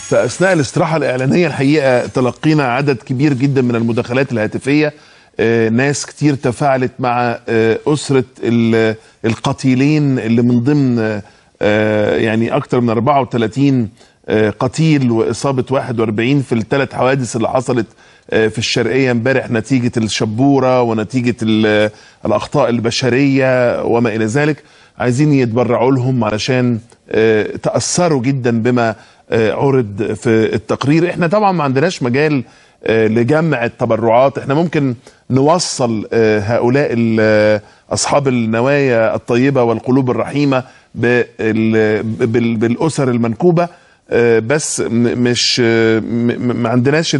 فأثناء الاستراحة الإعلانية الحقيقة تلقينا عدد كبير جدا من المداخلات الهاتفية. ناس كتير تفاعلت مع أسرة القتيلين اللي من ضمن يعني أكتر من 34 قتيل وإصابة 41 في الثلاث حوادث اللي حصلت في الشرقية امبارح نتيجة الشبورة ونتيجة الأخطاء البشرية وما إلى ذلك. عايزين يتبرعوا لهم علشان تأثروا جدا بما عرض في التقرير. احنا طبعا ما عندناش مجال لجمع التبرعات، احنا ممكن نوصل هؤلاء أصحاب النوايا الطيبة والقلوب الرحيمة بالأسر المنكوبة، بس مش ما عندناش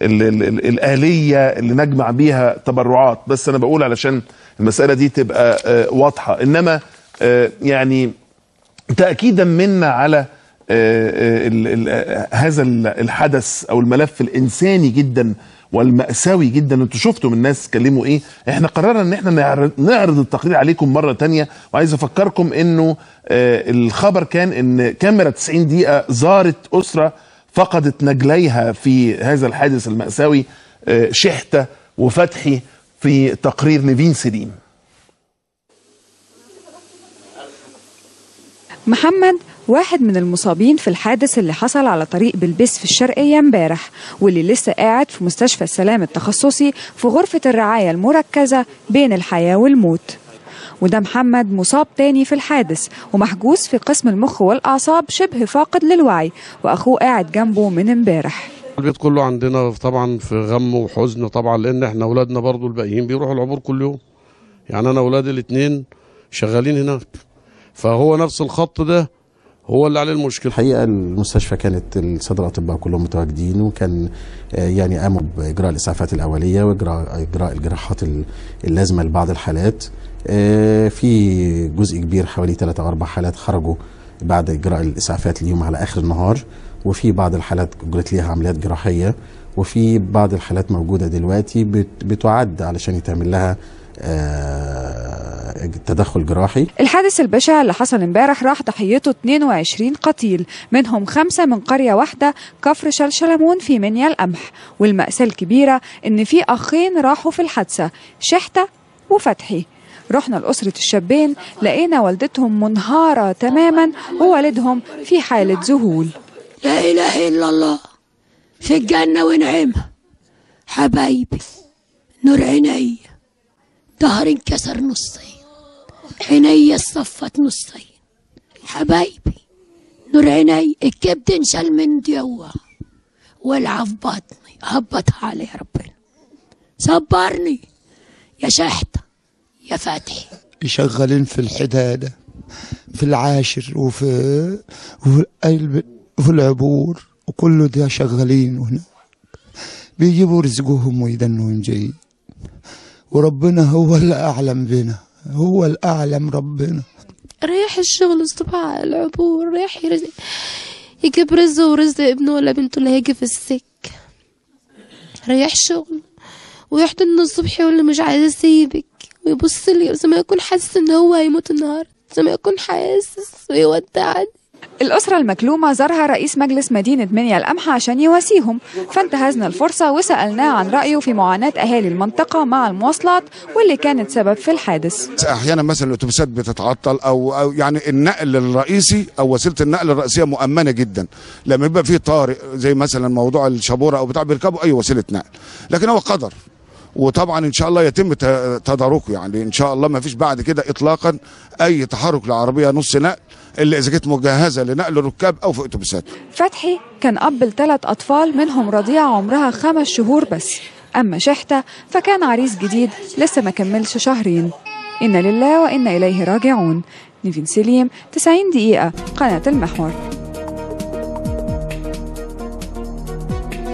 الآلية اللي نجمع بيها تبرعات. بس أنا بقول علشان المسألة دي تبقى واضحة. إنما يعني تأكيدا منا على هذا الحدث أو الملف الإنساني جدا والمأساوي جدا. انتوا شفتوا من الناس اتكلموا ايه. احنا قررنا ان احنا نعرض التقرير عليكم مرة تانية، وعايز افكركم انه الخبر كان ان كاميرا 90 دقيقة زارت أسرة فقدت نجليها في هذا الحادث المأساوي، شحتة وفتحي، في تقرير نيفين سليم. محمد واحد من المصابين في الحادث اللي حصل على طريق بلبس في الشرقية امبارح، واللي لسه قاعد في مستشفى السلام التخصصي في غرفة الرعاية المركزة بين الحياة والموت. وده محمد مصاب تاني في الحادث ومحجوز في قسم المخ والأعصاب شبه فاقد للوعي، وأخوه قاعد جنبه من امبارح. البيت كله عندنا طبعا في غم وحزن طبعا، لأن احنا أولادنا برضو الباقيين بيروحوا العبور كل يوم. يعني أنا أولادي الاثنين شغالين هناك، فهو نفس الخط ده هو اللي عليه المشكله. الحقيقه المستشفى كانت الساده الاطباء كلهم متواجدين، وكان يعني قاموا باجراء الاسعافات الاوليه واجراء الجراحات اللازمه لبعض الحالات. في جزء كبير حوالي 3 أو 4 حالات خرجوا بعد اجراء الاسعافات اليوم على اخر النهار، وفي بعض الحالات اجرت ليها عمليات جراحيه، وفي بعض الحالات موجوده دلوقتي بتعد علشان يتعمل لها تدخل جراحي. الحادث البشع اللي حصل امبارح راح ضحيته 22 قتيل، منهم 5 من قرية واحدة كفر شلشلمون في منيا القمح. والمأساة الكبيرة ان في اخين راحوا في الحادثة، شحتة وفتحي. رحنا لأسرة الشابين لقينا والدتهم منهارة تماما ووالدهم في حالة ذهول. لا إله إلا الله في الجنة ونعمها حبايبي، نور عيني، ظهري انكسر نصين، عيني اصطفت نصين، حبايبي نور عيني، الكبد انشل من جوا والعف بطني هبطها عليه ربنا، صبرني يا شحتة يا فاتحي. شغالين في الحدادة في العاشر وفي العبور وكله ده شغالين هنا، بيجيبوا رزقهم ويدنهم جايين، وربنا هو اللي أعلم بنا، هو الأعلم ربنا. ريح الشغل الصبح على العبور، ريح يجيب رزقه ورزق ابنه ولا بنته اللي هيجي في السك. ريح شغل ويحضن الصبح يقول لي مش عايز اسيبك، ويبص لي زي ما يكون حاسس ان هو هيموت النهارده، زي ما يكون حاسس ويودعني. الأسرة المكلومة زارها رئيس مجلس مدينة منيا القمح عشان يواسيهم، فانتهزنا الفرصة وسألناه عن رأيه في معاناة أهالي المنطقة مع المواصلات واللي كانت سبب في الحادث. أحيانا مثلا الأتوبيسات بتتعطل أو يعني النقل الرئيسي أو وسيلة النقل الرئيسية مؤمنة جدا، لما يبقى فيه طارئ زي مثلا موضوع الشبورة أو بتاع بيركبوا أي وسيلة نقل، لكن هو قدر، وطبعا ان شاء الله يتم تداركه. يعني ان شاء الله ما فيش بعد كده اطلاقا اي تحرك لعربيه نص نقل الا اذا كانت مجهزه لنقل الركاب او في اتوبيسات. فتحي كان اب ل3 اطفال منهم رضيعه عمرها 5 شهور بس، اما شحته فكان عريس جديد لسه ما كملش شهرين. إنا لله وإنا إليه راجعون. نيفين سليم، 90 دقيقة، قناة المحور.